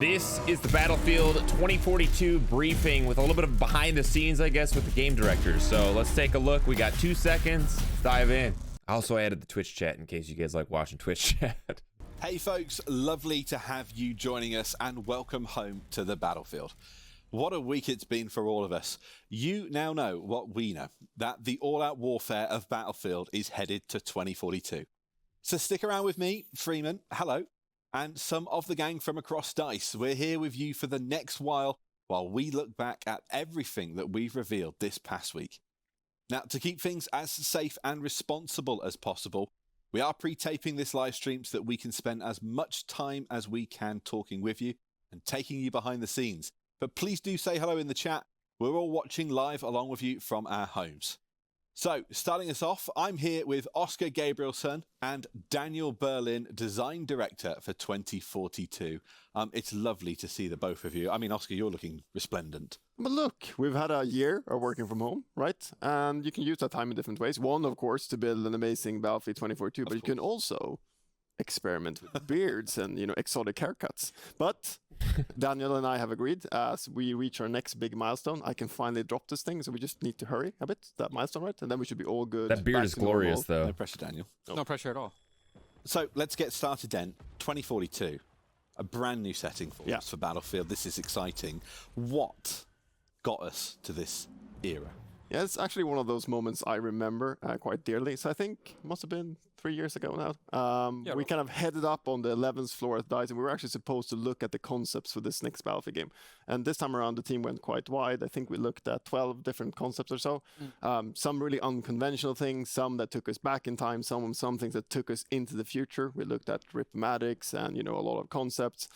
This is the Battlefield 2042 briefing with a little bit of behind the scenes, I guess, with the game directors. So let's take a look. We got 2 seconds. Let's dive in. I also added the Twitch chat in case you guys like watching Twitch chat. Hey folks, lovely to have you joining us and welcome home to the Battlefield. What a week it's been for all of us. You now know what we know, that the all-out warfare of Battlefield is headed to 2042. So stick around with me, Freeman, hello, and some of the gang from across DICE. We're here with you for the next while we look back at everything that we've revealed this past week. Now, to keep things as safe and responsible as possible, we are pre-taping this live stream so that we can spend as much time as we can talking with you and taking you behind the scenes. But please do say hello in the chat. We're all watching live along with you from our homes. So, starting us off, I'm here with Oscar Gabrielson and Daniel Berlin, Design Director for 2042. It's lovely to see the both of you. I mean, Oscar, you're looking resplendent. But look, we've had a year of working from home, right? And you can use that time in different ways. One, of course, to build an amazing Battlefield 2042, but you can also experiment with beards and, exotic haircuts. But Daniel and I have agreed, as we reach our next big milestone, I can finally drop this thing, so we just need to hurry a bit, that milestone, right? And then we should be all good. That beard is glorious, though. No pressure, Daniel. No pressure at all. So, let's get started then. 2042, a brand new setting for us for Battlefield. This is exciting. What got us to this era? Yeah, it's actually one of those moments I remember quite dearly. So I think it must have been 3 years ago now. We kind of headed up on the 11th floor at DICE, and we were actually supposed to look at the concepts for this next Battlefield game. And this time around, the team went quite wide. I think we looked at 12 different concepts or so. Some really unconventional things, some that took us back in time, some things that took us into the future. We looked at ripmatics and, a lot of concepts.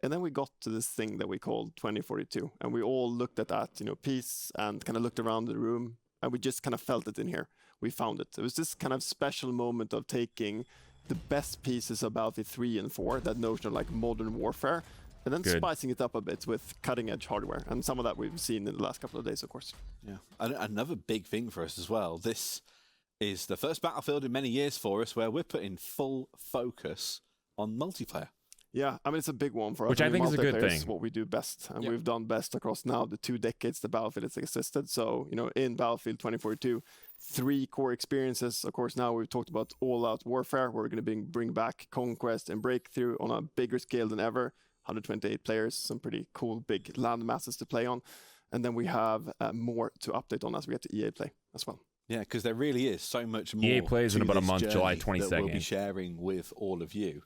And then we got to this thing that we called 2042, and we all looked at that, piece and kind of looked around the room, and we just kind of felt it in here. We found it. It was this kind of special moment of taking the best pieces of Battlefield 3 and 4, that notion of like modern warfare, and then spicing it up a bit with cutting-edge hardware. And some of that we've seen in the last couple of days, of course. Yeah, another big thing for us as well. This is the first Battlefield in many years for us where we're putting full focus on multiplayer. Yeah, I mean, it's a big one for us. Which I think is a good thing. It's what we do best, and we've done best across now the 2 decades the Battlefield has existed. So, in Battlefield 2042, 3 core experiences. Of course, now we've talked about all-out warfare. We're going to bring back Conquest and Breakthrough on a bigger scale than ever. 128 players, some pretty cool big land masses to play on. And then we have more to update on as we get to EA Play as well. Yeah, because there really is so much more. EA plays in about a month, July 22nd. That we'll be sharing with all of you.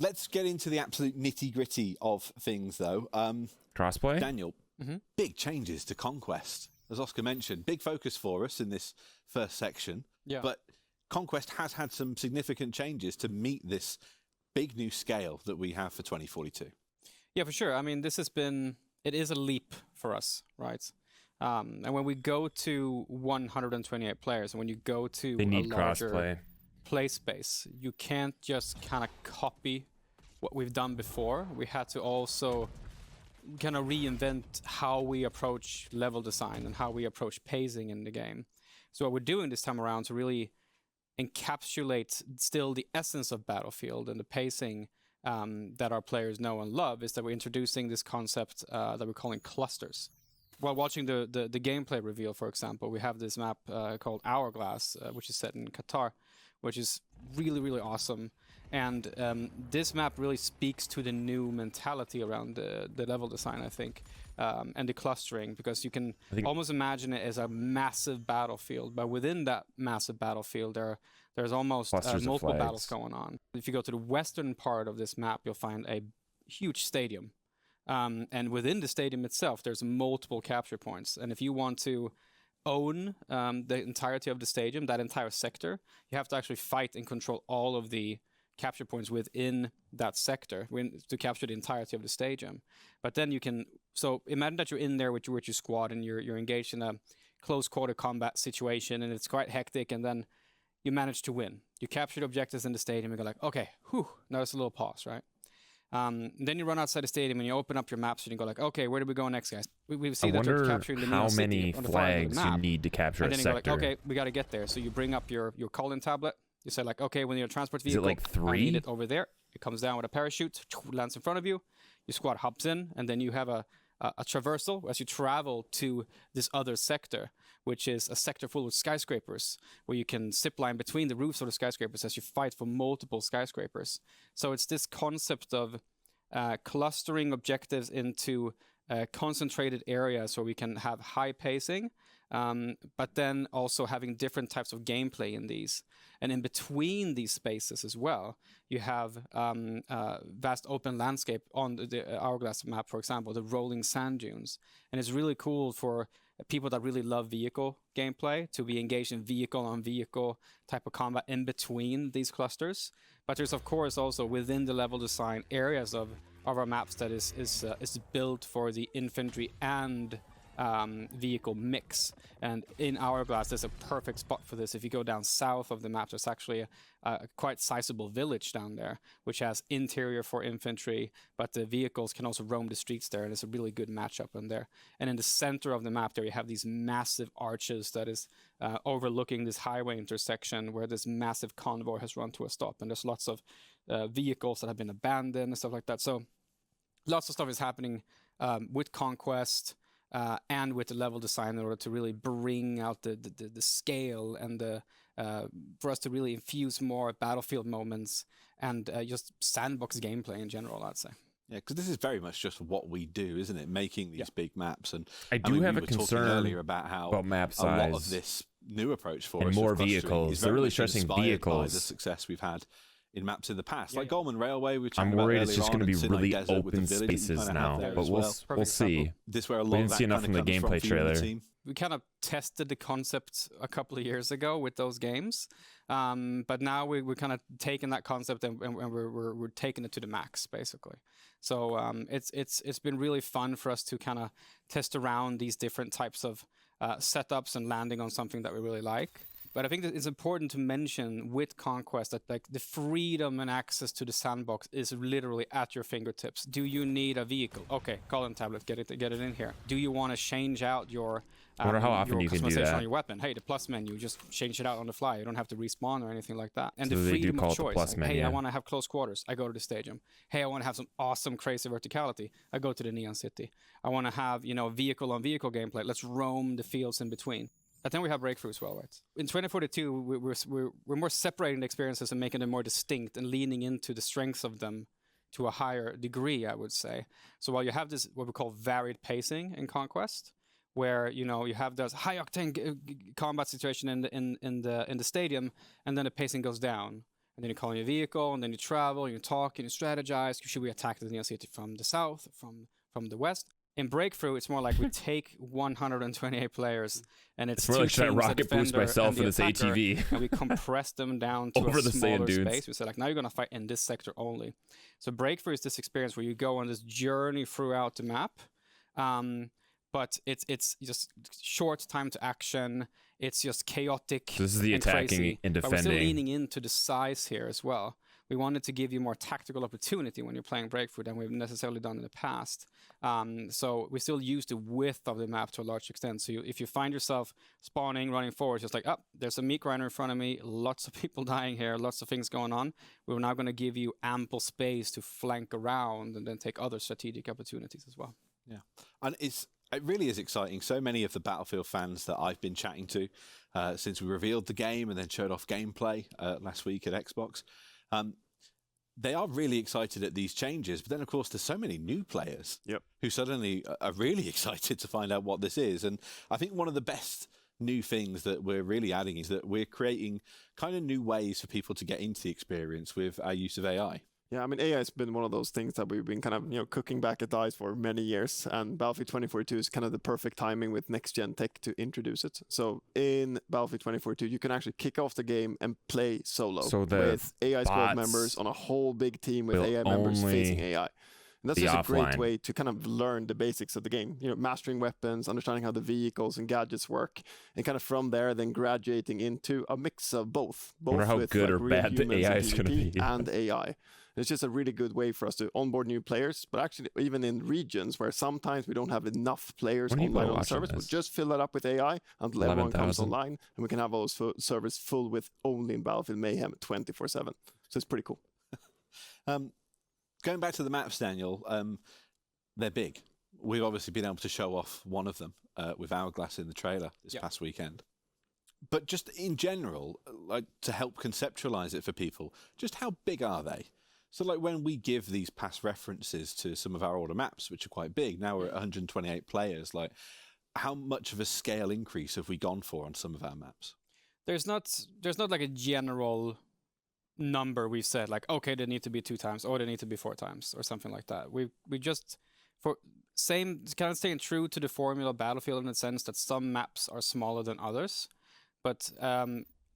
Let's get into the absolute nitty-gritty of things, though. Crossplay? Daniel, big changes to Conquest. As Oscar mentioned, big focus for us in this first section. Yeah. But Conquest has had some significant changes to meet this big new scale that we have for 2042. Yeah, for sure. I mean, it is a leap for us, right? And when we go to 128 players, and when you go to they need a larger crossplay play space, you can't just kind of copy what we've done before. We had to also kind of reinvent how we approach level design and how we approach pacing in the game. So what we're doing this time around to really encapsulate still the essence of Battlefield and the pacing that our players know and love is that we're introducing this concept that we're calling clusters. While watching the gameplay reveal, for example, we have this map called Hourglass, which is set in Qatar, which is really, really awesome. And this map really speaks to the new mentality around the level design, I think, and the clustering, because you can almost imagine it as a massive battlefield. But within that massive battlefield, there's almost multiple battles going on. If you go to the western part of this map, you'll find a huge stadium. And within the stadium itself, there's multiple capture points. And if you want to own the entirety of the stadium, that entire sector, you have to actually fight and control all of the capture points within that sector to capture the entirety of the stadium. But then you can, so imagine that you're in there with your squad and you're engaged in a close quarter combat situation, and it's quite hectic, and then you manage to win. You capture the objectives in the stadium and go like, okay, now it's a little pause, right? Then you run outside the stadium and you open up your maps and you go like, okay, where do we go next, guys? We see that you're capturing the how many flags you need to capture and then a you go sector. like, okay, we got to get there. So you bring up your call-in tablet, You say like, okay, when you're a transport Is vehicle, it like I need 3? it over there. It comes down with a parachute, lands in front of you. Your squad hops in, and then you have a traversal as you travel to this other sector, which is a sector full of skyscrapers, where you can zipline between the roofs of the skyscrapers as you fight for multiple skyscrapers. So it's this concept of clustering objectives into concentrated areas where we can have high pacing, but then also having different types of gameplay in these. And in between these spaces as well, you have vast open landscape on the Hourglass map, for example, the rolling sand dunes. And it's really cool for people that really love vehicle gameplay to be engaged in vehicle-on-vehicle type of combat in between these clusters. But there's, of course, also within the level design areas of our maps that is built for the infantry and vehicle mix. And in Hourglass, there's a perfect spot for this. If you go down south of the map, there's actually a quite sizable village down there, which has interior for infantry, but the vehicles can also roam the streets there, and it's a really good matchup in there. And in the center of the map there, you have these massive arches that is overlooking this highway intersection where this massive convoy has run to a stop, and there's lots of vehicles that have been abandoned and stuff like that. So lots of stuff is happening with Conquest, and with the level design in order to really bring out the scale and for us to really infuse more battlefield moments and just sandbox gameplay in general, I'd say. Yeah, because this is very much just what we do, isn't it? Making these big maps. And I do mean, have we a were talking concern earlier about how map a lot size of this new approach for and us more of clustering vehicles. is They're very really much stressing inspired by vehicles. the success we've had in maps in the past, like yeah. Goldman Railway. I'm worried it's just going to be really open spaces now, but we'll see. This where a lot We of didn't that see enough kind from of the comes from gameplay for you and the trailer. team. We kind of tested the concept a couple of years ago with those games, but now we're kind of taking that concept and we're taking it to the max, basically. So it's been really fun for us to kind of test around these different types of setups and landing on something that we really like. But I think that it's important to mention with Conquest that like the freedom and access to the sandbox is literally at your fingertips. Do you need a vehicle? Okay, call in tablet, get it in here. Do you want to change out your I wonder how often your you can do customization that. on your weapon? Hey, the plus menu, just change it out on the fly. You don't have to respawn or anything like that. And So the they do freedom call of it the choice. plus Like, menu. hey, I want to have close quarters. I go to the stadium. Hey, I want to have some awesome, crazy verticality. I go to the Neon City. I want to have vehicle on vehicle gameplay. Let's roam the fields in between. But then we have breakthrough as well, right? In 2042, we're more separating the experiences and making them more distinct and leaning into the strengths of them to a higher degree, I would say. So while you have this, what we call varied pacing in Conquest, where you have this high octane combat situation in the stadium, and then the pacing goes down, and then you call in your vehicle, and then you travel, and you talk, and you strategize. Should we attack the Neon City from the south, from the west? In Breakthrough, it's more like we take 128 players, and it's more two like, should I teams, rocket the boost defender myself and the in this attacker, ATV? and we compress them down to Over a the sand smaller dunes. space. We say, like, now you're going to fight in this sector only. So Breakthrough is this experience where you go on this journey throughout the map, but it's just short time to action. It's just chaotic. So this is the and attacking crazy. and But we're still defending. leaning into the size here as well. We wanted to give you more tactical opportunity when you're playing Breakthrough than we've necessarily done in the past. So we still use the width of the map to a large extent. So if you find yourself spawning, running forward, just like, there's a meat grinder in front of me, lots of people dying here, lots of things going on. We're now going to give you ample space to flank around and then take other strategic opportunities as well. Yeah, and it really is exciting. So many of the Battlefield fans that I've been chatting to since we revealed the game and then showed off gameplay last week at Xbox, they are really excited at these changes. But then, of course, there's so many new players who suddenly are really excited to find out what this is. And I think one of the best new things that we're really adding is that we're creating kind of new ways for people to get into the experience with our use of AI. Yeah, I mean, AI has been one of those things that we've been kind of, cooking back at DICE for many years, and Battlefield 2042 is kind of the perfect timing with next-gen tech to introduce it. So in Battlefield 2042, you can actually kick off the game and play solo So the with AI squad bots members on a whole big team with will AI members only facing AI. And that's The just a offline. great way to kind of learn the basics of the game. You know, mastering weapons, understanding how the vehicles and gadgets work, and kind of from there then graduating into a mix of both. Wonder how with good like or real bad the humans AI in is gonna PvP be. and AI. It's just a really good way for us to onboard new players, but actually even in regions where sometimes we don't have enough players When are you online on the watching servers, we'll this? just fill that up with AI until everyone comes 11,000. online, and we can have those servers full with only in Battlefield Mayhem 24/7. So it's pretty cool. Going back to the maps, Daniel, they're big. We've obviously been able to show off one of them with Hourglass in the trailer this past weekend. But just in general, like to help conceptualize it for people, just how big are they? So like when we give these past references to some of our older maps, which are quite big, now we're at 128 players, like how much of a scale increase have we gone for on some of our maps? There's not like a general number we've said, like, okay, they need to be 2 times or they need to be 4 times or something like that. We just, for same, kind of staying true to the formula of Battlefield in the sense that some maps are smaller than others, but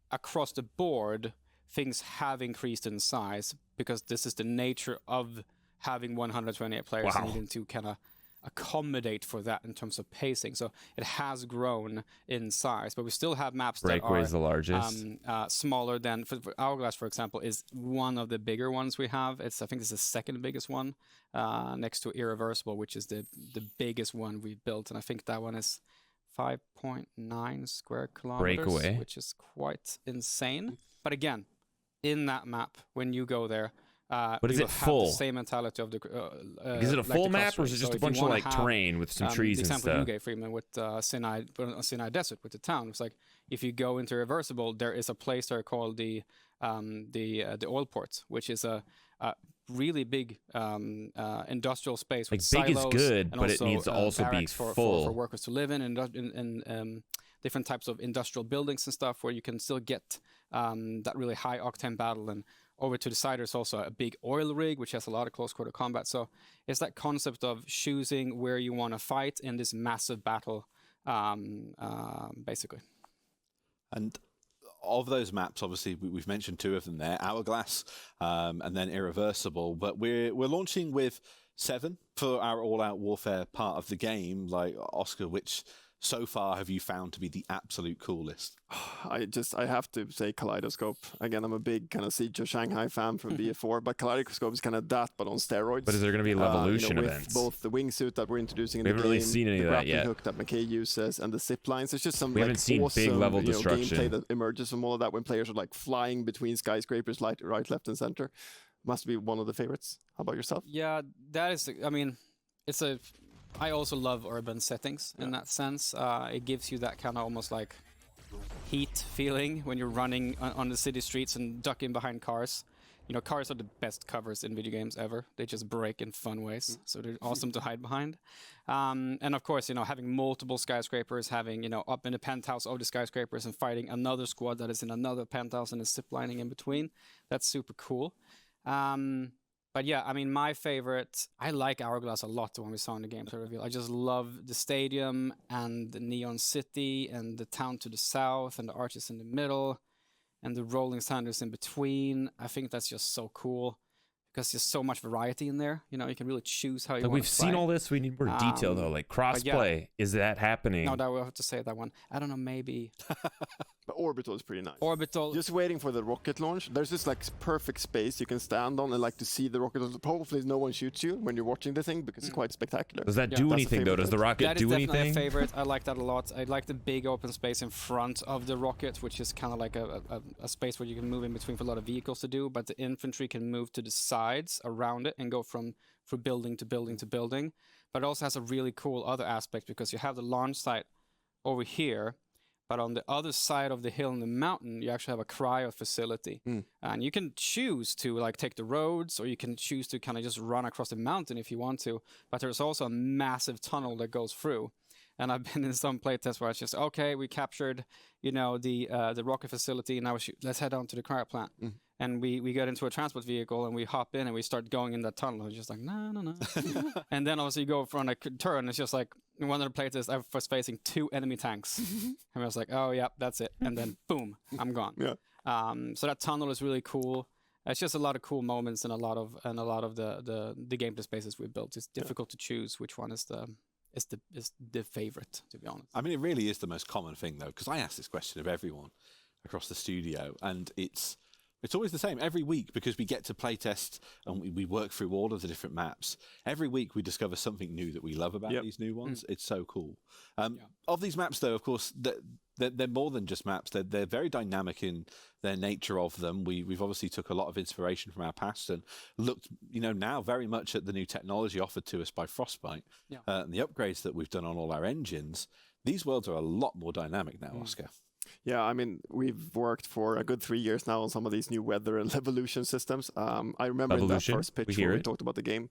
across the board, things have increased in size because this is the nature of having 128 players and needing to kind of accommodate for that in terms of pacing. So it has grown in size, but we still have maps that Breakaway are is the largest. smaller than for Hourglass, for example, is one of the bigger ones we have. I think it's the second biggest one, next to Irreversible, which is the biggest one we built, and I think that one is 5.9 square kilometers, Breakaway. which is quite insane. But again, in that map, when you go there, But is we it will full? have the same mentality of the. Is it a like full the map, or is crossroads. it just So a if you bunch of wanna like have, terrain with some trees the and example you stuff? gave, Freeman, with Sinai Desert, with the town. It's like if you go into Reversible, there is a place there called the oil port, which is a really big industrial space with Like big is silos good, and but it needs to also be barracks for full. workers to live in different types of industrial buildings and stuff where you can still get that really high octane battle. And over to the side, there's also a big oil rig, which has a lot of close quarter combat. So it's that concept of choosing where you want to fight in this massive battle, basically. And of those maps, obviously, we've mentioned 2 of them there, Hourglass and then Irreversible. But we're launching with 7 for our all-out warfare part of the game. Like, Oscar, which so far have you found to be the absolute coolest? I have to say Kaleidoscope. Again, I'm a big kind of Siege of Shanghai fan from BF4, but Kaleidoscope is kind of that, but on steroids. But is there going to be Levolution with events? both the wingsuit that we're introducing in We the haven't game, really seen any the of that grappling yet. hook that McKay uses, and the zip lines. It's just some We haven't seen awesome, big level destruction. gameplay that emerges from all of that when players are like flying between skyscrapers, right, left, and center. Must be one of the favorites. How about yourself? Yeah, that is. I mean, I also love urban settings in that sense. It gives you that kind of almost like heat feeling when you're running on the city streets and ducking behind cars. You know, cars are the best covers in video games ever. They just break in fun ways, so they're awesome to hide behind. And of course, you know, having multiple skyscrapers, having, you know, up in the penthouse of the skyscrapers and fighting another squad that is in another penthouse and is ziplining in between. That's super cool. But yeah, I mean, my favorite, I like Hourglass a lot when we saw in the game reveal. I just love the stadium and the Neon City and the town to the south and the arches in the middle and the rolling thunders in between. I think that's just so cool because there's so much variety in there. You know, you can really choose how you Like want we've to seen play. all this. We need more detail though. Like crossplay, is that happening? No, that we'll have to say that one. I don't know, maybe. But Orbital is pretty nice. Orbital. Just waiting for the rocket launch. There's this like perfect space you can stand on and like to see the rocket launch. Hopefully no one shoots you when you're watching the thing because it's quite spectacular. Does that Yeah, do that's a anything though? favorite Does the thing. rocket That is do definitely anything? a favorite. I like that a lot. I like the big open space in front of the rocket, which is kind of like a space where you can move in between for a lot of vehicles to do, but the infantry can move to the sides around it and go from building to building to building. But it also has a really cool other aspect because you have the launch site over here, but on the other side of the hill in the mountain, you actually have a cryo facility. And you can choose to like take the roads, or you can choose to kind of just run across the mountain if you want to. But there's also a massive tunnel that goes through. And I've been in some playtests where it's just, okay, we captured, you know, the rocket facility, and now let's head down to the cryo plant. And we get into a transport vehicle and we hop in and we start going in that tunnel. It's just like, no. And then also you go for a turn. It's just like one of the playtests I was facing 2 enemy tanks. And I was like, oh, yeah, that's it. And then boom, I'm gone. Yeah. So that tunnel is really cool. It's just a lot of cool moments and a lot of the gameplay spaces we've built. It's difficult to choose which one is the favorite, to be honest. I mean, it really is the most common thing, though, because I ask this question of everyone across the studio, and it's always the same every week, because we get to playtest and we work through all of the different maps. Every week we discover something new that we love about these new ones. It's so cool. Of these maps, though, of course, they're more than just maps. They're very dynamic in their nature of them. We've obviously took a lot of inspiration from our past and looked, now very much at the new technology offered to us by Frostbite and the upgrades that we've done on all our engines. These worlds are a lot more dynamic now, Oscar. Yeah, I mean, we've worked for a good 3 years now on some of these new weather and evolution systems. I remember in that first pitch where we talked about the game,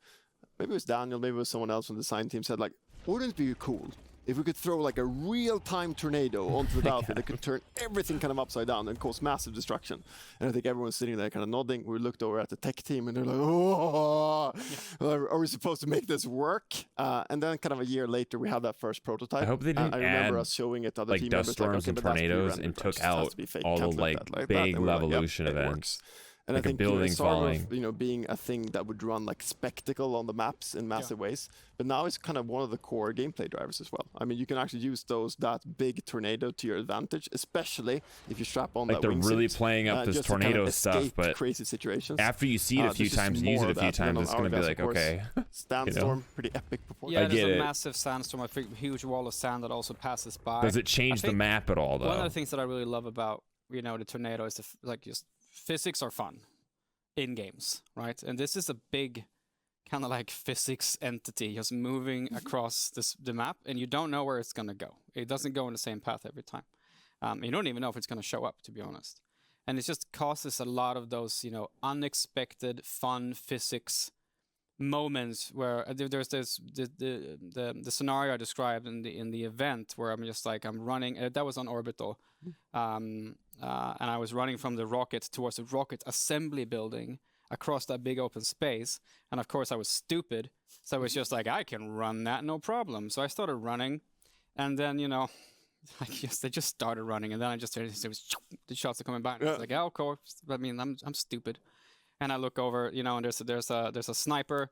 maybe it was Daniel, maybe it was someone else from the design team said, like, wouldn't it be cool if we could throw like a real-time tornado onto the battlefield that could turn everything kind of upside down and cause massive destruction? And I think everyone's sitting there kind of nodding. We looked over at the tech team and they're like, oh, are we supposed to make this work? And then kind of a year later, we had that first prototype. I hope they didn't I remember us showing it to other like team dust members, storms and tornadoes and took out all the like big Levolution events. And like I think a building falling. Being a thing that would run like spectacle on the maps in massive ways. But now it's kind of one of the core gameplay drivers as well. I mean, you can actually use that big tornado to your advantage, especially if you strap on like that they're really playing up this tornado stuff, but crazy situations. After you see it a few times, use it a few times, it's going to be like, okay. Sandstorm, pretty epic proportion. Yeah, there's a massive sandstorm, a huge wall of sand that also passes by. Does it change the map at all, though? One of the things that I really love about, the tornado is just physics are fun in games, right? And this is a big kind of like physics entity just moving across the map, and you don't know where it's going to go. It doesn't go in the same path every time. You don't even know if it's going to show up, to be honest. And it just causes a lot of those, unexpected fun physics moments where there's this the scenario I described in the event where I'm just like, I'm running. That was on Orbital. And I was running from the rocket towards the rocket assembly building across that big open space. And of course I was stupid. So I was just like, I can run that, no problem. So I started running, and then, they just started running. And then I just heard the shots are coming back. And I was like, yeah, of course. I mean, I'm stupid. And I look over, and there's a sniper.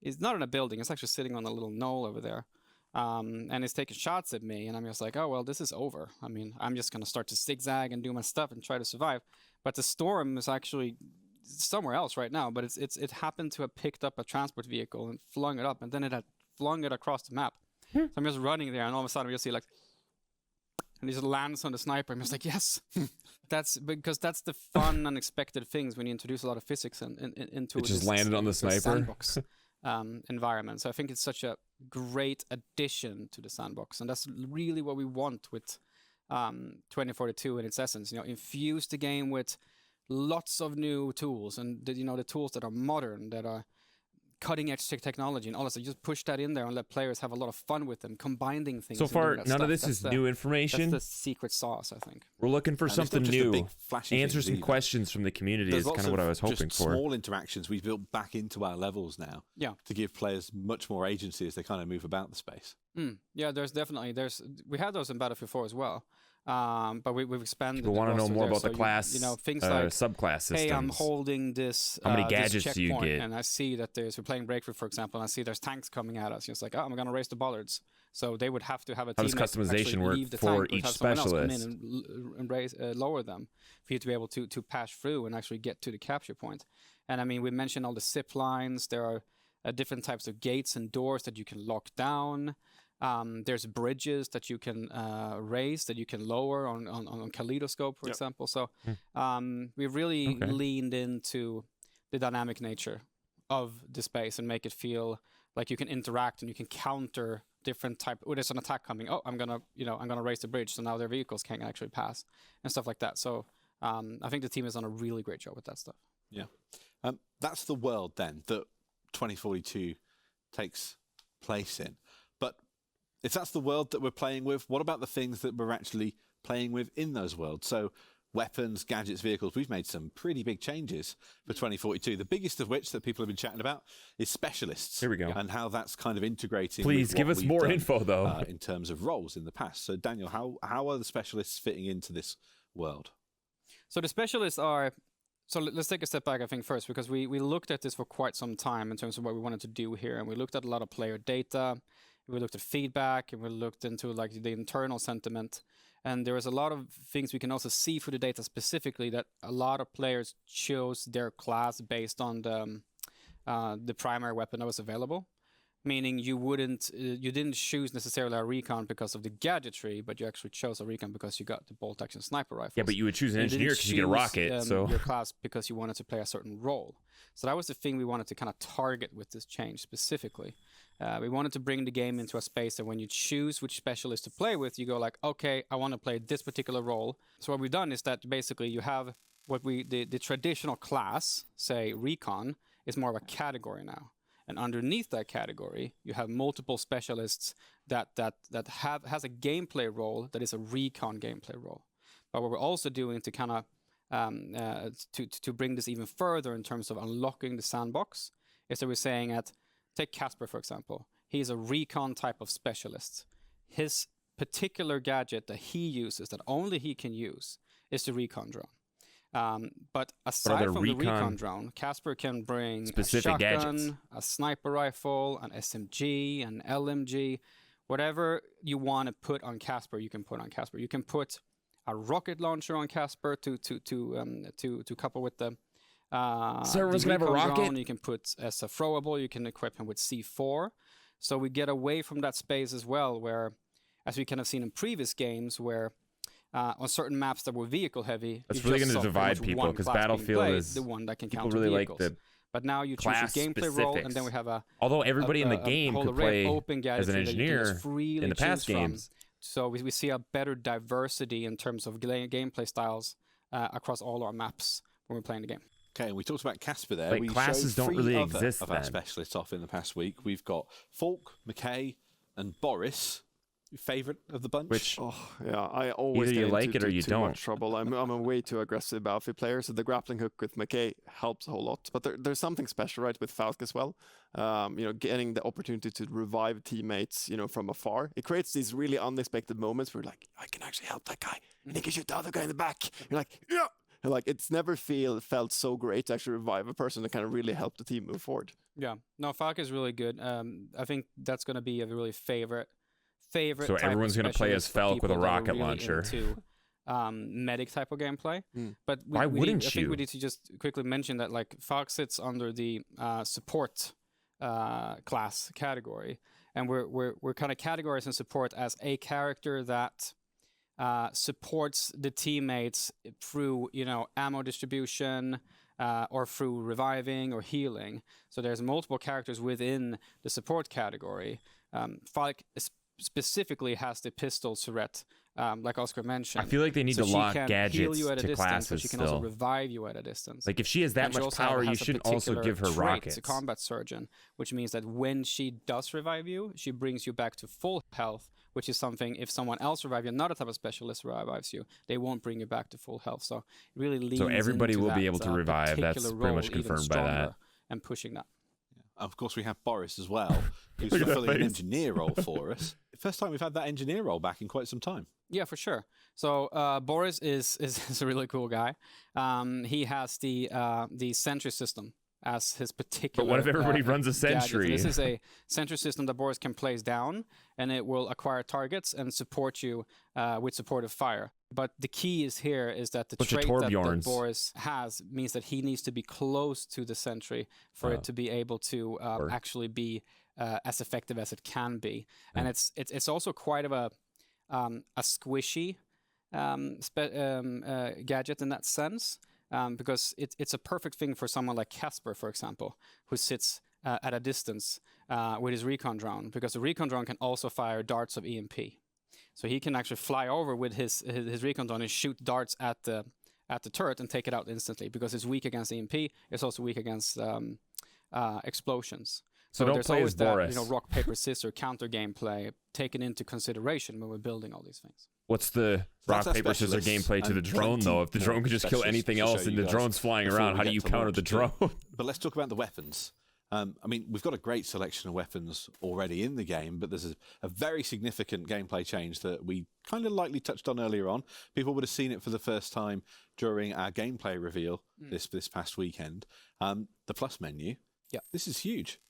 He's not in a building. It's actually sitting on a little knoll over there. And he's taking shots at me, and I'm just like, oh, well, this is over. I mean, I'm just going to start to zigzag and do my stuff and try to survive. But the storm is actually somewhere else right now, but it happened to have picked up a transport vehicle and flung it up, and then it had flung it across the map. So I'm just running there, and all of a sudden we just see like, and he just lands on the sniper. I'm just like, yes. That's because that's the fun, unexpected things when you introduce a lot of physics into it. Just landed on the sniper sandbox environment. So I think it's such a great addition to the sandbox, and that's really what we want with 2042 in its essence. Infuse the game with lots of new tools, and the tools that are modern, that are cutting edge technology, and all that. So just push that in there and let players have a lot of fun with them, combining things. So far, none of this is new information. That's the secret sauce, I think. We're looking for something new. Answer some questions from the community is kind of what I was hoping for. Small interactions we've built back into our levels now. Yeah. To give players much more agency as they kind of move about the space. Yeah, we had those in Battlefield 4 as well. But we've expanded. People want to know more about the class, things like subclass systems. Hey, I'm holding this. How many gadgets do you get? And I see that we're playing Breakthrough, for example, and I see there's tanks coming at us. It's like, oh, I'm going to raise the bollards. So they would have to have a teammate customization work leave the for tank, each have someone else specialist? come in and raise, lower them for you to be able to pass through and actually get to the capture point. And I mean, we mentioned all the zip lines. There are different types of gates and doors that you can lock down. There's bridges that you can raise, that you can lower on Kaleidoscope, for example. So we've really leaned into the dynamic nature of the space and make it feel like you can interact and you can counter different type. Oh, there's an attack coming. Oh, I'm gonna raise the bridge, so now their vehicles can't actually pass and stuff like that. So I think the team has done a really great job with that stuff. Yeah, that's the world then that 2042 takes place in. But if that's the world that we're playing with, what about the things that we're actually playing with in those worlds? So weapons, gadgets, vehicles, we've made some pretty big changes for 2042. The biggest of which that people have been chatting about is specialists. Here we go. And how that's kind of integrating. Please give us more info, though. In terms of roles in the past. So Daniel, how are the specialists fitting into this world? So the specialists are So let's take a step back, I think, first, because we looked at this for quite some time in terms of what we wanted to do here, and we looked at a lot of player data, we looked at feedback, and we looked into like the internal sentiment, and there was a lot of things we can also see through the data specifically that a lot of players chose their class based on the primary weapon that was available. Meaning you didn't choose necessarily a recon because of the gadgetry, but you actually chose a recon because you got the bolt action sniper rifle. Yeah, but you would choose an engineer because you get a rocket. So your class because you wanted to play a certain role. So that was the thing we wanted to kind of target with this change specifically. We wanted to bring the game into a space that when you choose which specialist to play with, you go like, okay, I want to play this particular role. So what we've done is that basically you have the traditional class, say recon, is more of a category now. And underneath that category, you have multiple specialists that has a gameplay role that is a recon gameplay role. But what we're also doing to kind of to bring this even further in terms of unlocking the sandbox is that we're saying that take Casper for example. He's a recon type of specialist. His particular gadget that he uses, that only he can use, is the recon drone. But aside from the recon drone, Casper can bring specific a shotgun, gadgets, a sniper rifle, an SMG, an LMG, whatever you want to put on Casper, you can put on Casper. You can put a rocket launcher on Casper to couple with the everyone's gonna have a rocket. Drone. You can put as a throwable. You can equip him with C4. So we get away from that space as well, where, as we kind of seen in previous games, where on certain maps that were vehicle heavy, that's really going to divide people because Battlefield is the one that can people counter really vehicles. like the but now you choose your gameplay role, and then we have although everybody in the game could play as an engineer in the past games. So we see a better diversity in terms of gameplay styles across all our maps when we're playing the game. Okay, and we talked about Casper there. Like we classes don't really exist of our specialists off in the past week. We've got Falk, McKay, and Boris. Your favorite of the bunch? Which, yeah, I always either you get like into it or you too don't. much trouble. I'm a way too aggressive Battlefield player, so the grappling hook with McKay helps a whole lot. But there's something special, right, with Falk as well. You know, getting the opportunity to revive teammates, you know, from afar. It creates these really unexpected moments where you're like, I can actually help that guy, and he can shoot the other guy in the back. You're like, yeah. And like it's never felt so great to actually revive a person that kind of really help the team move forward. Yeah, no, Falk is really good. I think that's going to be a really favorite. So everyone's going to play as Falk with a rocket launcher. Into, medic type of gameplay. But why wouldn't you? I think we need to just quickly mention that like Falk sits under the support class category, and we're kind of categorizing support as a character that supports the teammates through, you know, ammo distribution or through reviving or healing. So there's multiple characters within the support category. Falk specifically has the pistol turret, like Oscar mentioned. I feel like they need to lock gadgets to classes but she can also revive you at a distance. Like if she has that much power, you shouldn't also give her rockets. It's a combat surgeon, which means that when she does revive you, she brings you back to full health, which is something if someone else revives you, another type of specialist revives you, they won't bring you back to full health. So it really leans so everybody into will that, be able to revive. That's pretty much confirmed by that. And pushing that. Of course, we have Boris as well, who's fulfilling an engineer role for us. First time we've had that engineer role back in quite some time. Yeah, for sure. So Boris is a really cool guy. He has the sentry system as his particular. But what if everybody runs a sentry? This is a sentry system that Boris can place down, and it will acquire targets and support you with supportive fire. But the key is that the trait that Boris has means that he needs to be close to the sentry for it to be able to actually be as effective as it can be. And it's also quite of a squishy gadget in that sense, because it's a perfect thing for someone like Casper, for example, who sits at a distance with his recon drone, because the recon drone can also fire darts of EMP. So he can actually fly over with his recon drone and shoot darts at the turret and take it out instantly, because it's weak against EMP. It's also weak against explosions. So don't there's play always as Boris. That, rock, paper, scissors counter gameplay taken into consideration when we're building all these things. What's the rock, paper, scissors gameplay to the drone, though? If the drone could just kill anything else and the drone's flying around, how do you counter the drone? But let's talk about the weapons. I mean, we've got a great selection of weapons already in the game, but there's a very significant gameplay change that we kind of lightly touched on earlier on. People would have seen it for the first time during our gameplay reveal this past weekend. The plus menu. Yeah. This is huge.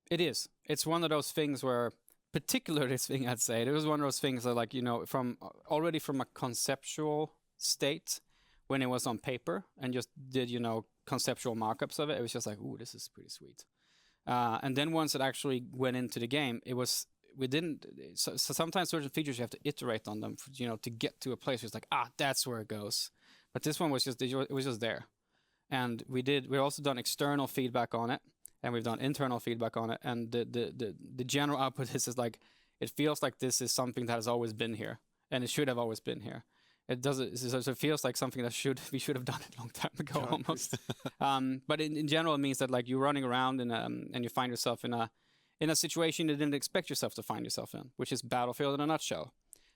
It is. It's one of those things where, particularly this thing, I'd say, it was one of those things that, like, you know, from a conceptual state, when it was on paper and just did, you know, conceptual markups of it, it was just like, ooh, this is pretty sweet. And then once it actually went into the game, so sometimes certain features you have to iterate on them, you know, to get to a place where it's like, that's where it goes. But this one was just, it was just there. And we've also done external feedback on it, and we've done internal feedback on it. And the general output is like, it feels like this is something that has always been here, and it should have always been here. It doesn't. So it feels like something that we should have done it a long time ago, almost. But in general, it means that, like, you're running around and you find yourself in a situation you didn't expect yourself to find yourself in, which is Battlefield in a nutshell.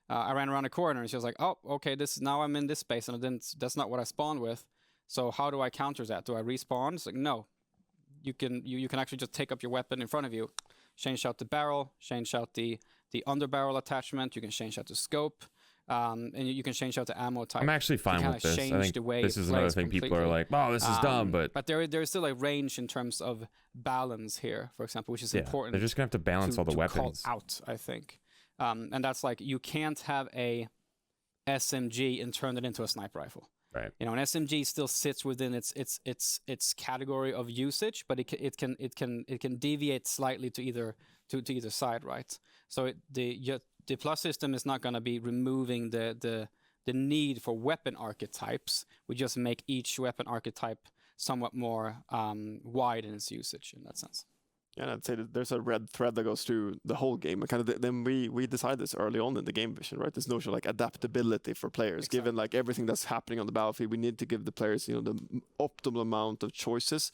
I ran around a corner and she was like, "Oh, okay, now I'm in this space, and that's not what I spawned with. So how do I counter that? Do I respawn?" It's like, no. You can actually just take up your weapon in front of you, change out the barrel, change out the underbarrel attachment. You can change out the scope. And you can change out the ammo type. I'm actually fine with this. I think this is another thing people are like, "Oh, this is dumb," but there is still a range in terms of balance here, for example, which is important. They're just gonna have to balance all the weapons call out, I think, and that's like, you can't have a SMG and turn it into a sniper rifle. Right. You know, an SMG still sits within its category of usage, but it can deviate slightly to either side, right? So the plus system is not going to be removing the need for weapon archetypes. We just make each weapon archetype somewhat more wide in its usage in that sense. Yeah, and I'd say that there's a red thread that goes through the whole game. And kind of then we decided this early on in the game vision, right? This notion of like adaptability for players. Exactly. Given like everything that's happening on the battlefield, we need to give the players, you know, the optimal amount of choices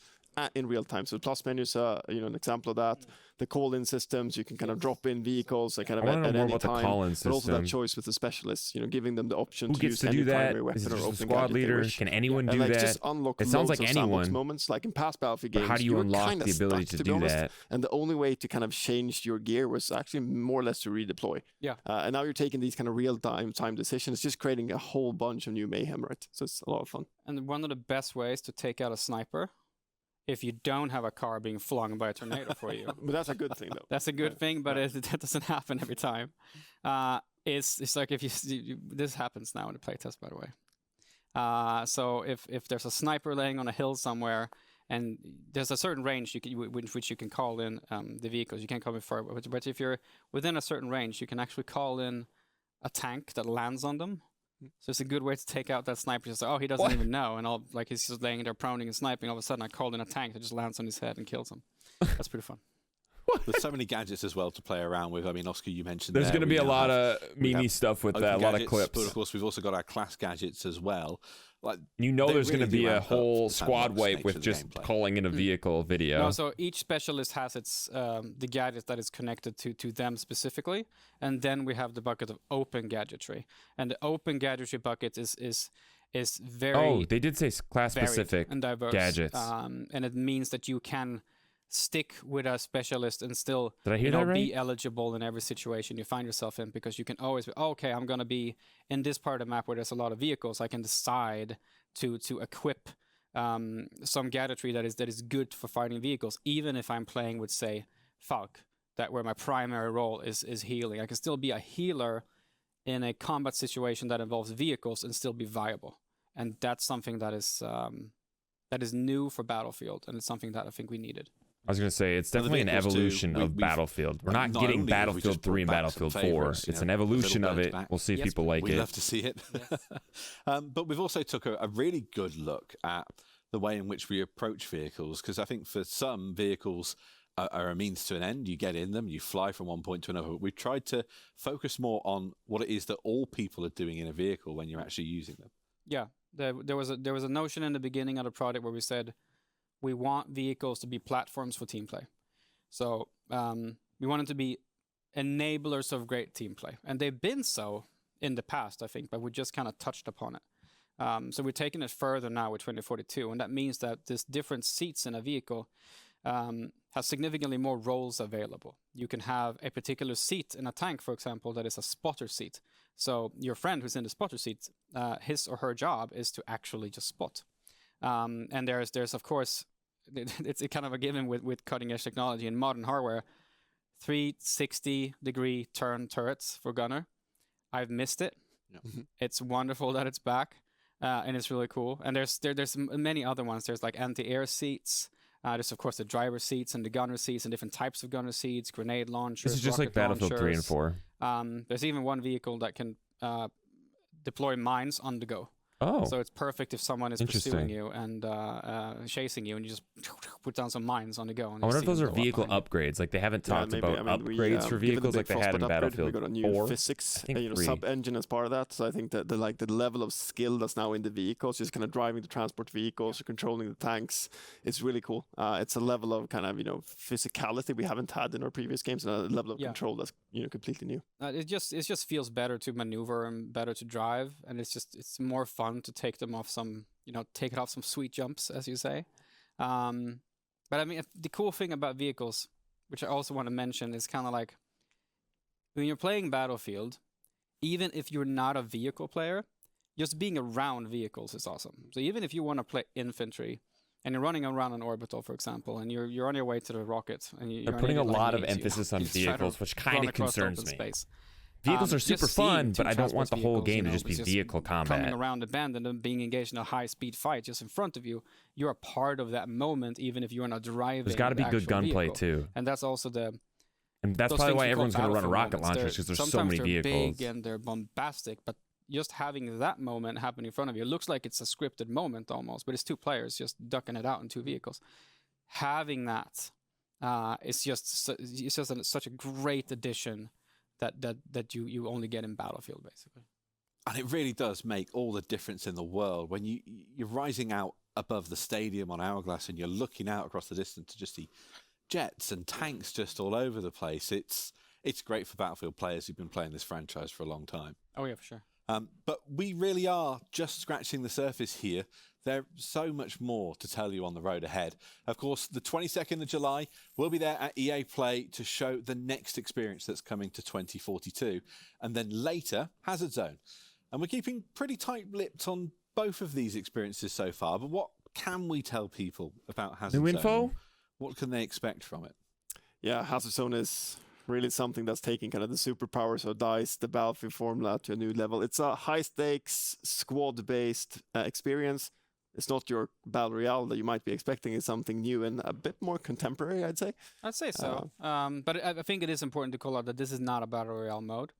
in real time. So plus menus are, you know, an example of that. The call-in systems, you can kind of drop in vehicles kind of at any time. But also that choice with the specialists, you know, giving them the option to use any primary weapon or open squad leader. Can anyone do that? Just unlock it sounds like anyone. Moments, like in past Battlefield games. How do you unlock the ability to do that? And the only way to kind of change your gear was actually more or less to redeploy. Yeah. And now you're taking these kind of real-time decisions, just creating a whole bunch of new mayhem, right? So it's a lot of fun. And one of the best ways to take out a sniper, if you don't have a car being flung by a tornado for you. But that's a good thing, though. That's a good thing, but that doesn't happen every time. It's like, if you this happens now in the playtest, by the way. So if there's a sniper laying on a hill somewhere, and there's a certain range which you can call in the vehicles. You can't call it far, but if you're within a certain range, you can actually call in a tank that lands on them. So it's a good way to take out that sniper. Just like, he doesn't even know, and he's just laying there proning and sniping. All of a sudden, I called in a tank that just lands on his head and kills him. That's pretty fun. There's so many gadgets as well to play around with. I mean, Oscar, you mentioned there's going to be a lot of meme stuff with that, a lot of clips. But of course, we've also got our class gadgets as well. Like, there's going to be a whole squad wipe with just calling in a vehicle video. No, so each specialist has its the gadget that is connected to them specifically, and then we have the bucket of open gadgetry. And the open gadgetry bucket is very they did say class specific and diverse gadgets, and it means that you can stick with a specialist and still be eligible in every situation you find yourself in, because you can always be, I'm going to be in this part of the map where there's a lot of vehicles. I can decide to equip some gadgetry that is good for fighting vehicles, even if I'm playing with, say, Falk, where my primary role is healing. I can still be a healer in a combat situation that involves vehicles and still be viable. And that's something that is new for Battlefield, and it's something that I think we needed. I was going to say, it's definitely an evolution of Battlefield. We're not getting Battlefield 3 and Battlefield 4. It's an evolution of it. We'll see if people like it. We'd love to see it. Yes. But we've also took a really good look at the way in which we approach vehicles, because I think for some, vehicles are a means to an end. You get in them, you fly from one point to another. We've tried to focus more on what it is that all people are doing in a vehicle when you're actually using them. Yeah, there was a notion in the beginning of the project where we said, we want vehicles to be platforms for team play. So we want them to be enablers of great team play. And they've been so in the past, I think, but we just kind of touched upon it. So we're taking it further now with 2042. And that means that there's different seats in a vehicle. has significantly more roles available. You can have a particular seat in a tank, for example, that is a spotter seat. So your friend who's in the spotter seat, his or her job is to actually just spot. And there's of course, it's kind of a given with cutting edge technology in modern hardware, 360-degree turn turrets for gunner. I've missed it. Yeah. It's wonderful that it's back, and it's really cool. And there's many other ones. There's like anti-air seats. There's of course the driver seats and the gunner seats and different types of gunner seats, grenade launchers. This is just like Battlefield 3 and 4. There's even one vehicle that can deploy mines on the go. Oh. So it's perfect if someone is pursuing you and chasing you, and you just put down some mines on the go. And I wonder if those are vehicle upgrades. Like they haven't talked about upgrades for vehicles like they had in Battlefield 4. We got a new physics, sub-engine as part of that. So I think that the level of skill that's now in the vehicles, just kind of driving the transport vehicles, controlling the tanks, it's really cool. It's a level of kind of physicality we haven't had in our previous games, and a level of control that's completely new. It just feels better to maneuver and better to drive, and it's more fun to take them off some, take it off some sweet jumps, as you say. But I mean, the cool thing about vehicles, which I also want to mention, is kind of like when you're playing Battlefield, even if you're not a vehicle player, just being around vehicles is awesome. So even if you want to play infantry and you're running around an orbital, for example, and you're on your way to the rocket, and they're putting a lot of emphasis on vehicles, which kind of concerns me. Space. Vehicles are super fun, but I don't want the whole game to just be vehicle combat. Coming around the bend and then being engaged in a high-speed fight just in front of you, you're a part of that moment, even if you're not driving. There's got to be good gunplay too, and that's also and that's probably why everyone's going to run a rocket launcher, because there's so many vehicles. Sometimes they're big and they're bombastic, but just having that moment happen in front of you, it looks like it's a scripted moment almost, but it's two players just ducking it out in two vehicles. Having that is just such a great addition. That you only get in Battlefield, basically. And it really does make all the difference in the world when you're rising out above the stadium on Hourglass and you're looking out across the distance to just see jets and tanks just all over the place. It's great for Battlefield players who've been playing this franchise for a long time. Oh yeah, for sure. But we really are just scratching the surface here. There's so much more to tell you on the road ahead. Of course, the 22nd of July, we'll be there at EA Play to show the next experience that's coming to 2042. And then later, Hazard Zone. And we're keeping pretty tight-lipped on both of these experiences so far. But what can we tell people about Hazard Zone? New info? What can they expect from it? Yeah, Hazard Zone is really something that's taking kind of the superpowers of DICE, the Battlefield formula, to a new level. It's a high-stakes, squad-based experience. It's not your Battle Royale that you might be expecting. It's something new and a bit more contemporary, I'd say. I'd say so. But I think it is important to call out that this is not a Battle Royale mode.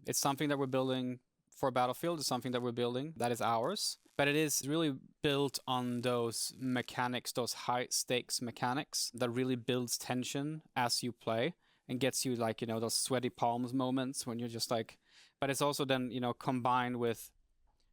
It's something that we're building for Battlefield. It's something that we're building that is ours. But it is really built on those mechanics, those high-stakes mechanics that really builds tension as you play and gets you like, those sweaty palms moments when you're just like... But it's also then, combined with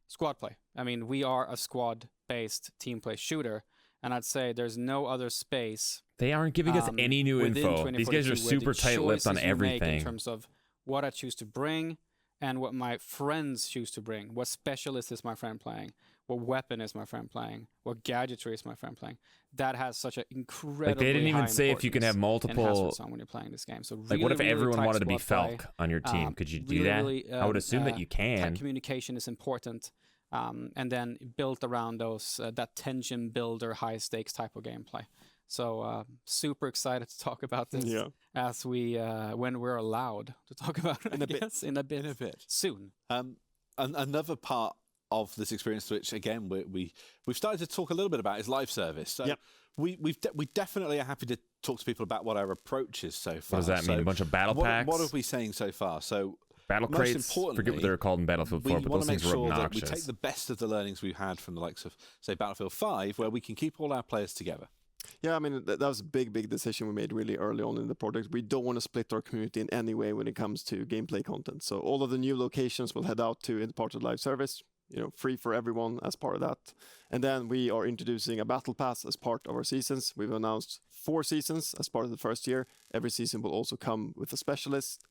squad play. I mean, we are a squad-based team play shooter, and I'd say there's no other space. They aren't giving us any new info. These guys are super tight-lipped on everything. In terms of what I choose to bring and what my friends choose to bring. What specialist is my friend playing? What weapon is my friend playing? What gadgetry is my friend playing? That has such an incredible. Like they didn't even say if you can have multiple. When you're playing this game, so really, like what if everyone really wanted to be Falk on your team? Could you do that? I would assume that you can. Communication is important, and then built around those that tension builder, high stakes type of gameplay. So super excited to talk about this as we when we're allowed to talk about it. In a bit soon. Another part of this experience, which again we've started to talk a little bit about, is live service. So we definitely are happy to talk to people about what our approach is so far. What does that mean? A bunch of battle packs? What are we saying so far? So battle crates. Forget what they were called in Battlefield 4, but those things were obnoxious. We want to make sure that we take the best of the learnings we've had from the likes of, say, Battlefield 5, where we can keep all our players together. Yeah, I mean, that was a big decision we made really early on in the project. We don't want to split our community in any way when it comes to gameplay content. So all of the new locations we'll head out to in part of the live service, free for everyone as part of that. And then we are introducing a battle pass as part of our seasons. We've announced 4 seasons as part of the first year. Every season will also come with a specialist.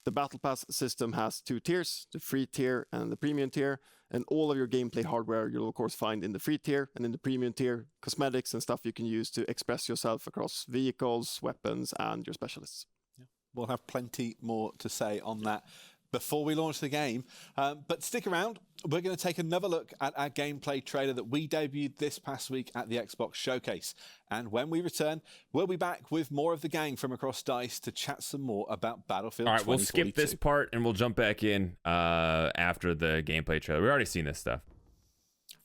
The Battle Pass system has 2 tiers, the free tier and the premium tier, and all of your gameplay hardware you'll of course find in the free tier, and in the premium tier, cosmetics and stuff you can use to express yourself across vehicles, weapons, and your specialists. Yeah. We'll have plenty more to say on that before we launch the game. But stick around. We're going to take another look at our gameplay trailer that we debuted this past week at the Xbox Showcase. And when we return, we'll be back with more of the gang from across DICE to chat some more about Battlefield 2042. All right, we'll skip this part and we'll jump back in after the gameplay trailer. We've already seen this stuff.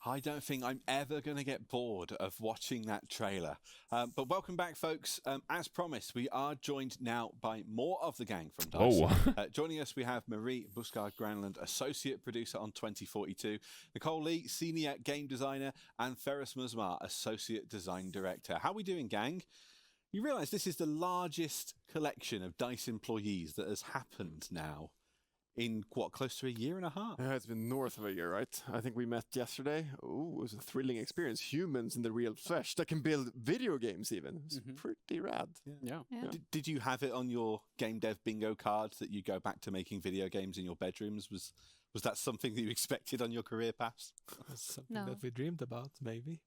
I don't think I'm ever going to get bored of watching that trailer. But welcome back, folks. As promised, we are joined now by more of the gang from DICE. Oh. Joining us, we have Marie Buskard-Granlund, Associate Producer on 2042, Nicole Lee, Senior Game Designer, and Ferris Musmar, Associate Design Director. How are we doing, gang? You realise this is the largest collection of DICE employees that has happened now in, what, close to a year and a half? Yeah, it's been north of a year, right? I think we met yesterday. Oh, it was a thrilling experience. Humans in the real flesh that can build video games even. It's pretty rad. Yeah. Did you have it on your game dev bingo cards that you go back to making video games in your bedrooms? Was that something that you expected on your career paths? Something that we dreamed about, maybe.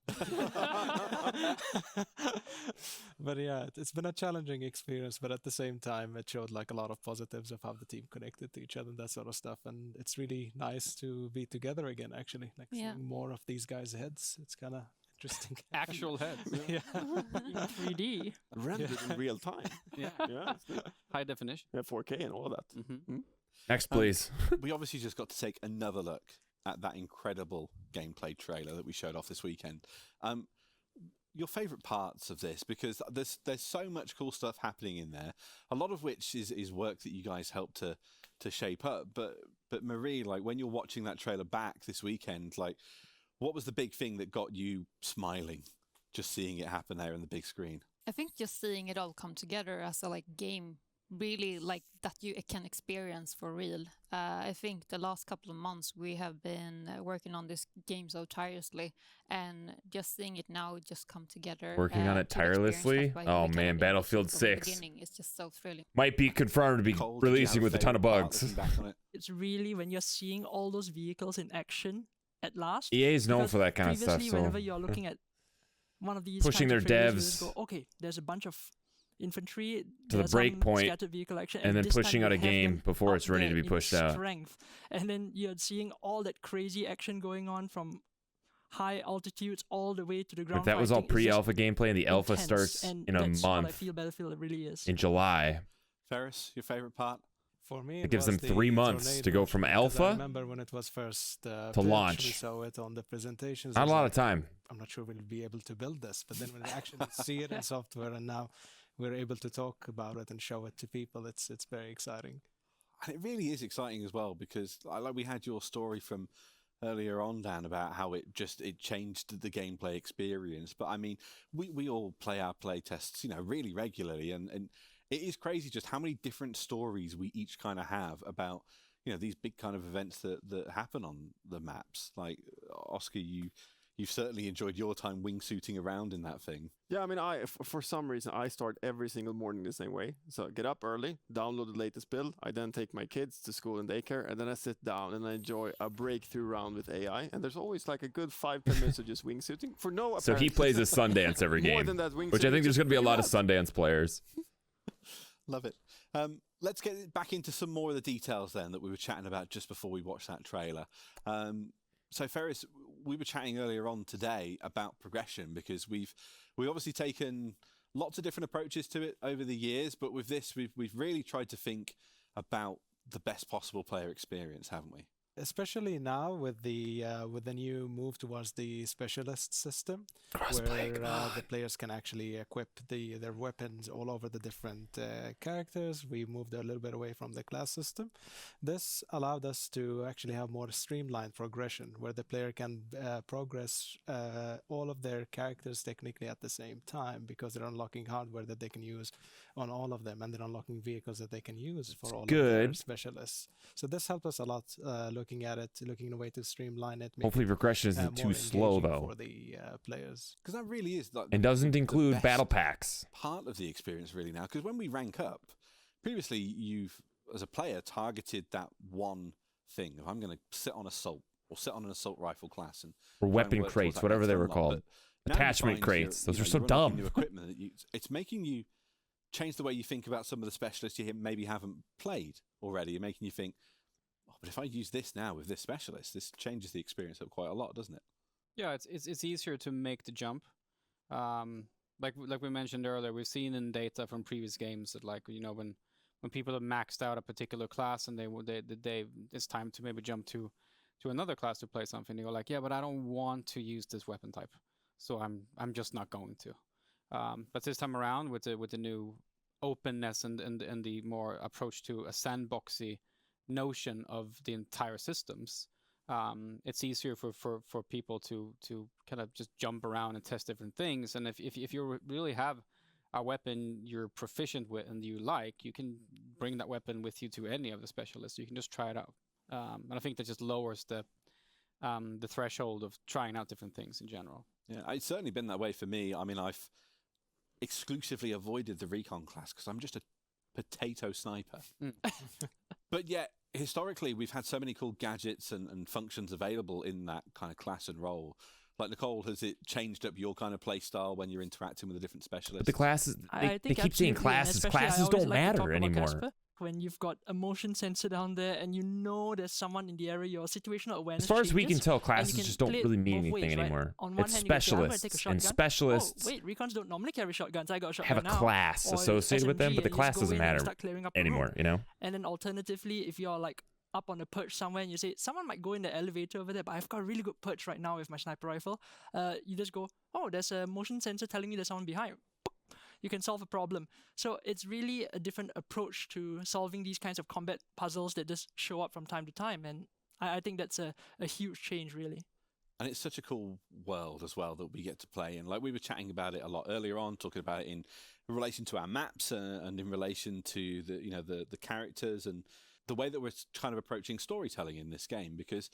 But yeah, it's been a challenging experience, but at the same time, it showed like a lot of positives of how the team connected to each other and that sort of stuff. And it's really nice to be together again, actually. Like seeing more of these guys' heads. It's kind of interesting. Actual heads. Yeah. In 3D. Rendered in real time. Yeah. Yeah, it's good. High definition. Yeah, 4K and all of that. Next, please. We obviously just got to take another look at that incredible gameplay trailer that we showed off this weekend. Your favourite parts of this, because there's so much cool stuff happening in there, a lot of which is work that you guys helped to shape up. But Marie, like when you're watching that trailer back this weekend, like what was the big thing that got you smiling, just seeing it happen there on the big screen? I think just seeing it all come together as a game, really like that you can experience for real. I think the last couple of months we have been working on this game so tirelessly, and just seeing it now just come together. Working on it tirelessly? Oh man, Battlefield 6 it's just so thrilling. might be confirmed to be Cole, releasing with a ton of bugs. It's really when you're seeing all those vehicles in action at last. EA is known for that kind of stuff. Previously, So whenever you're looking at one of these pushing kinds their of trailers, you just devs go, okay, there's a bunch of infantry to the break point, vehicle action, and then this time pushing you out a have game them before up it's ready to there be in pushed out. strength. And then you're seeing all that crazy action going on from high altitudes all the way to the ground. But that was all fighting. It's pre-alpha gameplay, and the alpha intense, starts and in a that's what I month, feel Battlefield really is. in July. Ferris, your favourite part? For me, It gives was them 3 the months to tornado, go from because alpha I remember when it was first to pitched, launch. We saw it on the presentations. Not I a was lot like, of time. I'm not sure we'll be able to build this, but then when we actually see it in software, and now we're able to talk about it and show it to people, it's very exciting. And it really is exciting as well, because like we had your story from earlier on, Dan, about how it changed the gameplay experience. But I mean, we all play our play tests, really regularly, and it is crazy just how many different stories we each kind of have about, these big kind of events that happen on the maps. Like Oscar, you've certainly enjoyed your time wingsuiting around in that thing. Yeah, I mean, for some reason, I start every single morning the same way. So I get up early, download the latest build. I then take my kids to school and daycare, and then I sit down and I enjoy a breakthrough round with AI. And there's always like a good 5-10 minutes of just wingsuiting for no apparent. So he plays as Sundance every More game, than that, which I think there's going to be a lot of Sundance players. Love it. Let's get back into some more of the details then that we were chatting about just before we watched that trailer. So Ferris, we were chatting earlier on today about progression, because we've obviously taken lots of different approaches to it over the years, but with this, we've really tried to think about the best possible player experience, haven't we? Especially now with the new move towards the specialist system, Crossplay, where the players can actually equip their weapons all over the different characters. We moved a little bit away from the class system. This allowed us to actually have more streamlined progression, where the player can progress all of their characters technically at the same time, because they're unlocking hardware that they can use on all of them, and they're unlocking vehicles that they can use for all of their specialists. So this helped us a lot, looking at it, looking at a way to streamline it. Hopefully progression isn't too slow, though. For the players. Because that really is like, and doesn't include battle packs. Part of the experience really now, because when we rank up, previously you've as a player, targeted that one thing. If I'm going to sit on assault or sit on an assault rifle class and or weapon crates, whatever they were called, attachment crates. Those are so dumb. New equipment that it's making you change the way you think about some of the specialists you maybe haven't played already. You're making you think, oh, but if I use this now with this specialist, this changes the experience up quite a lot, doesn't it? Yeah, it's easier to make the jump. Like we mentioned earlier, we've seen in data from previous games that, like, you know, when people have maxed out a particular class and they it's time to maybe jump to another class to play something, they go like, yeah, but I don't want to use this weapon type, so I'm just not going to. But this time around, with the new openness and the more approach to a sandboxy notion of the entire systems, it's easier for people to kind of just jump around and test different things. And if you really have a weapon you're proficient with and you like, you can bring that weapon with you to any of the specialists. You can just try it out. And I think that just lowers the threshold of trying out different things in general. Yeah, it's certainly been that way for me. I mean, I've exclusively avoided the recon class because I'm just a potato sniper. But yet, historically, we've had so many cool gadgets and functions available in that kind of class and role. Like, Nicole, has it changed up your kind of play style when you're interacting with the different specialists? But the classes, they keep saying classes. Classes don't matter anymore. Casper, when you've got a motion sensor down there and you know there's someone in the area, your situational awareness as far as we can changes, tell, classes just don't really mean anything anymore. On one It's hand, you can say, "I'm gonna specialists, take a and shotgun." specialists Oh, wait, recons don't normally carry shotguns. I got a shotgun have a now. class Or associated with them, SMG, but the and you class just go doesn't in and matter start clearing up the anymore, room. you know? And then alternatively, if you're like up on a perch somewhere and you say, someone might go in the elevator over there, but I've got a really good perch right now with my sniper rifle, you just go, oh, there's a motion sensor telling me there's someone behind. You can solve a problem. So it's really a different approach to solving these kinds of combat puzzles that just show up from time to time. And I think that's a huge change, really. And it's such a cool world as well that we get to play in. Like, we were chatting about it a lot earlier on, talking about it in relation to our maps and in relation to the characters and the way that we're kind of approaching storytelling in this game, because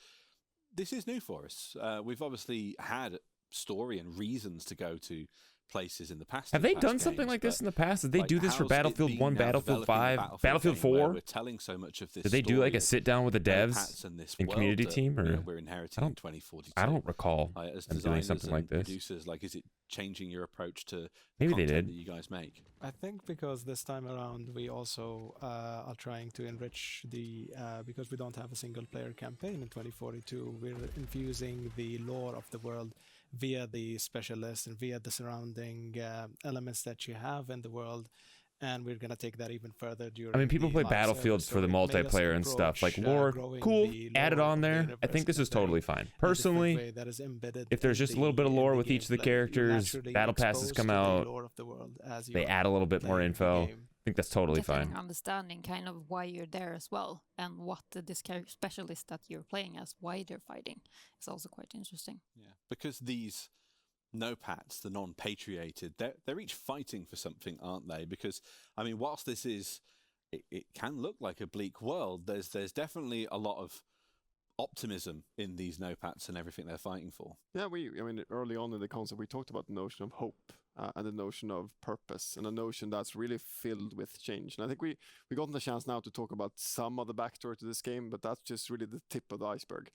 this is new for us. We've obviously had story and reasons to go to places in the past. Have they done something like this in the past? Did they do this for Battlefield 1, Battlefield 5, Battlefield 4? We're telling so much of this. Did they do like a sit down with the devs and community team, or we're inheriting in 2042? I don't recall them doing something like this. Producers, like, is it changing your approach to maybe they did that you guys make? I think because this time around we also are trying to enrich the because we don't have a single player campaign in 2042. We're infusing the lore of the world via the specialists and via the surrounding elements that you have in the world, and we're going to take that even further during. I mean, people play Battlefield for the multiplayer and stuff. Like, lore, cool, add it on there. I think this is totally fine. Personally, if there's just a little bit of lore with each of the characters, battle passes come out, they add a little bit more info. I think that's totally fine. Understanding kind of why you're there as well, and what this specialist that you're playing as, why they're fighting, is also quite interesting. Yeah, because these no-pats, the non-patriated, they're each fighting for something, aren't they? Because, I mean, whilst this is, it can look like a bleak world, there's definitely a lot of optimism in these no-pats and everything they're fighting for. Yeah, I mean, early on in the concept, we talked about the notion of hope. And the notion of purpose, and a notion that's really filled with change. And I think we gotten the chance now to talk about some of the backstory to this game, but that's just really the tip of the iceberg.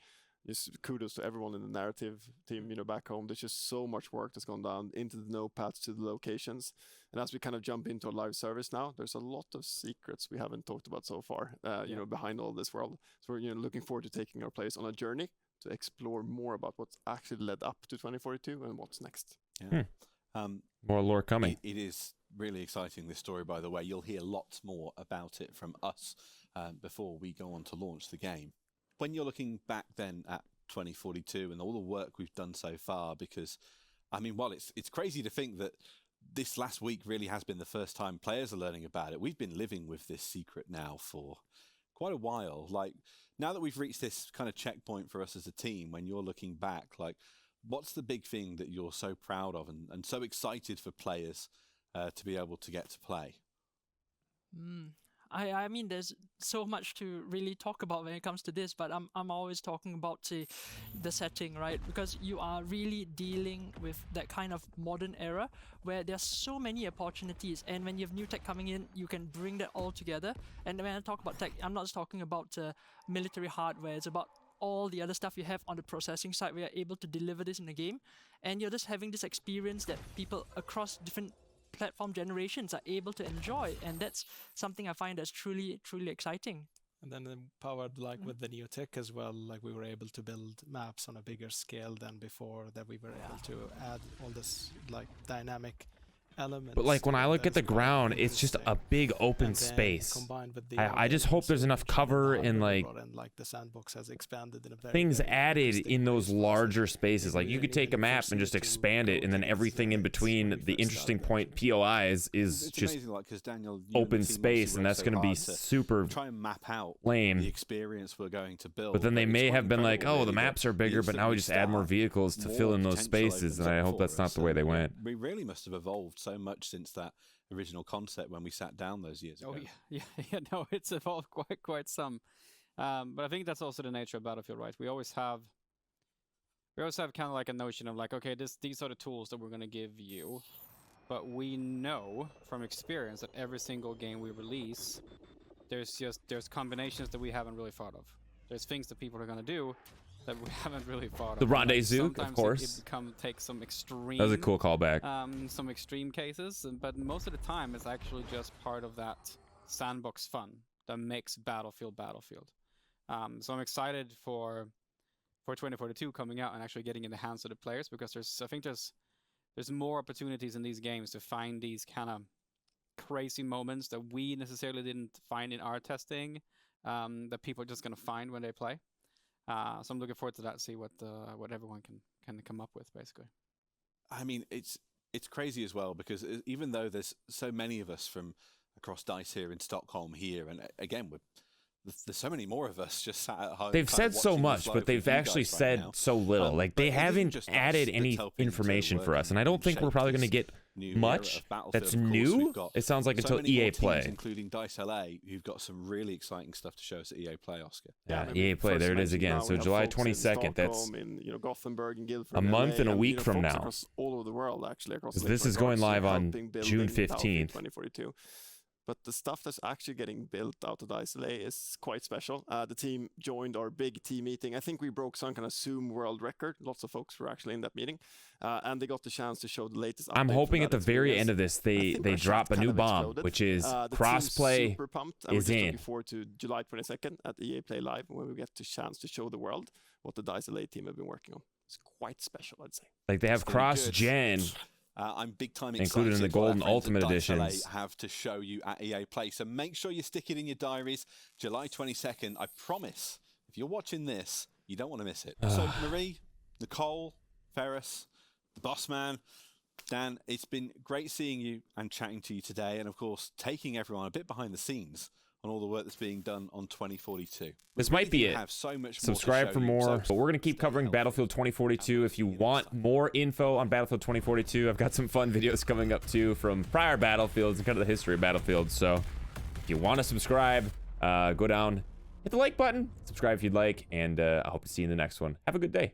Just kudos to everyone in the narrative team, back home. There's just so much work that's gone down into the no-pats, to the locations. And as we kind of jump into a live service now, there's a lot of secrets we haven't talked about so far, behind all this world. So we're looking forward to taking our place on a journey to explore more about what's actually led up to 2042 and what's next. Yeah. More lore coming. It is really exciting, this story, by the way. You'll hear lots more about it from us before we go on to launch the game. When you're looking back then at 2042 and all the work we've done so far, because, I mean, while it's crazy to think that this last week really has been the first time players are learning about it, we've been living with this secret now for quite a while. Like, now that we've reached this kind of checkpoint for us as a team, when you're looking back, like, what's the big thing that you're so proud of and so excited for players to be able to get to play? I mean, there's so much to really talk about when it comes to this, but I'm always talking about the setting, right? Because you are really dealing with that kind of modern era where there's so many opportunities, and when you have new tech coming in, you can bring that all together. And when I talk about tech, I'm not just talking about military hardware. It's about all the other stuff you have on the processing side. We are able to deliver this in a game, and you're just having this experience that people across different platform generations are able to enjoy, and that's something I find that's truly exciting. And then powered like with the new tech as well, like we were able to build maps on a bigger scale than before, that we were able to add all this like dynamic elements. But like when I look at the that's quite ground, it's just a big open And then space. combined with the I just hope there's enough cover and like the sandbox has expanded in a very, things very added interesting in way. those So larger spaces. Like you really could take a even map forcing and you just to expand it, go and then to everything in these between when we the first interesting started, point POIs is It's just amazing, like, because Daniel, you and open the team space, obviously and worked that's so going to be hard to super try and map out lame. the experience we're going to build. But then they it's may quite have been like, incredible, oh, the really, maps that are bigger, but now we just add more vehicles to fill in those spaces, and I hope that's not the way they went. We really must have evolved so much since that original concept when we sat down those years ago. Oh yeah, no, it's evolved quite some. But I think that's also the nature of Battlefield, right? We always have kind of like a notion of like, okay, these are the tools that we're gonna give you, but we know from experience that every single game we release, there's combinations that we haven't really thought of. There's things that people are gonna do that we haven't really thought of. The Like, rendezook, of sometimes course. it take some extreme. That was a cool callback. Some extreme cases, but most of the time it's actually just part of that sandbox fun that makes Battlefield. So I'm excited for 2042 coming out and actually getting in the hands of the players, because I think there's more opportunities in these games to find these kind of crazy moments that we necessarily didn't find in our testing, that people are just gonna find when they play. So I'm looking forward to that, see what everyone can come up with, basically. I mean, it's crazy as well, because even though there's so many of us from across DICE here in Stockholm here, and again, there's so many more of us just sat at home. They've kind said of so watching much, this live but with they've you actually guys right said now. so little. Like they But it isn't haven't just us added that's any helping to information for work us, and I don't think we're shape probably going to this get new era much of Battlefield. that's Of course, new. we've got It sounds like so until many more EA teams, Play. including DICE LA, who've got some really exciting stuff to show us at EA Play, Oscar. Yeah, I mean, EA Play. first There it is mentioned again. now So we have July folks in 22nd. That's Stockholm, in Gothenburg and Guildford, a month LA, and a week from folks now. across all over the world, actually, across 'Cause the this different is going parts, live on helping building June Battlefield 15th. 2042. But the stuff that's actually getting built out of DICE LA is quite special. The team joined our big team meeting. I think we broke some kind of Zoom world record. Lots of folks were actually in that meeting, and they got the chance to show the latest. I'm update hoping for at the that very experience. end of this, I they think our drop chat a new kind of bomb, exploded. which is The team's crossplay super pumped, and is we're just in. looking forward to July 22nd at EA Play Live, when we get the chance to show the world what the DICE LA team have been working on. It's quite special, I'd say. Like they have It's gonna be good. cross-gen. I'm big time Included excited in the what our Golden friends at Ultimate DICE LA Editions. have to show you at EA Play. So make sure you stick it in your diaries. July 22nd. I promise, if you're watching this, you don't want to miss it. So Marie, Nicole, Ferris, the boss man, Dan, it's been great seeing you and chatting to you today, and of course taking everyone a bit behind the scenes on all the work that's being done on 2042. This might be it. Have so much Subscribe for more. But we're going to keep covering Battlefield 2042. If you want more info on Battlefield 2042, I've got some fun videos coming up too from prior Battlefields and kind of the history of Battlefield. So if you want to subscribe, go down, hit the like button, subscribe if you'd like, and I hope to see you in the next one. Have a good day.